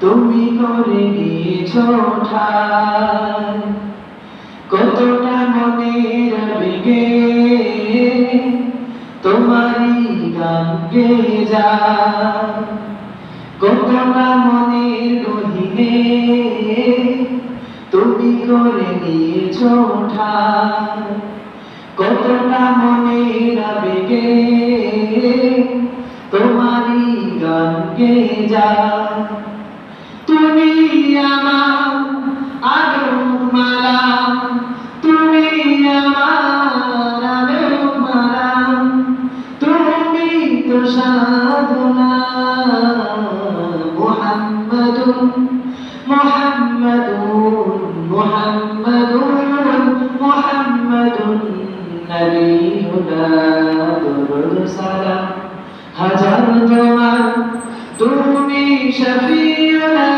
তুমি করে নিয়েছো ঠাই, কতটা মনের আবেগে তোমারই গান গেয়ে যায়, কতটা মনের গহীনে তুমি করে নিয়েছো ঠাই, কতটা মনের আবেগে তোমারই গান গেয়ে যায়। তুমি আমার আলোকমালা, তুমি আমার আলোকমালা, তুমি তো সাধনা। মুহাম্মাদুন মুহাম্মাদুন মুহাম্মাদুন মুহাম্মাদুন নবিয়ুনা দুরুদ সালাম হাজার তোমার, তুমি শফিউনা।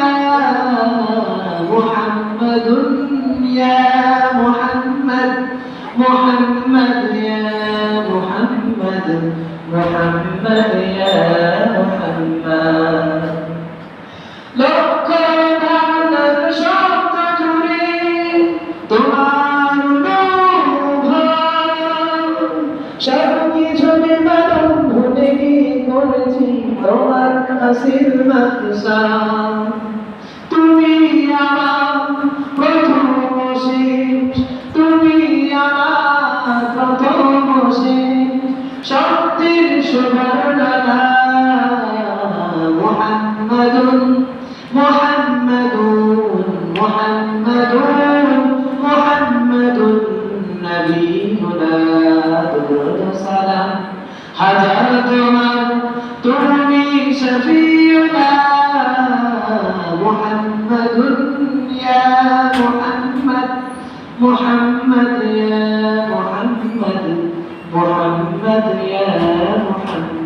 মুহাম্মাদুন ইয়া মুহাম্মদ, মুহাম্মদ ইয়া মুহাম্মদ, মুহাম্মদ ইয়া মুহাম্মদ। লক্ষ ধারণার শব্দ জুড়ে তোমার সবকিছুকে বাদন ভুলে গিয়ে করেছি তোমার হাসির মাকসাদ। তুমি আমার প্রথম শেষ, তুমি আমার প্রথম শেষ, সত্যের সুবর্ণনা। মুহাম্মাদুন মুহাম্মাদুন মুহাম্মাদুন মুহাম্মাদুন নবিয়ুনা দুরুদ সালাম হাজার তোমার, তুমি শফিউনা। মুহাম্মাদুন ইয়া মুহাম্মদ, মুহাম্মদ ইয়া মুহাম্মদ, মুহাম্মদ ইয়া মুহাম্মদ।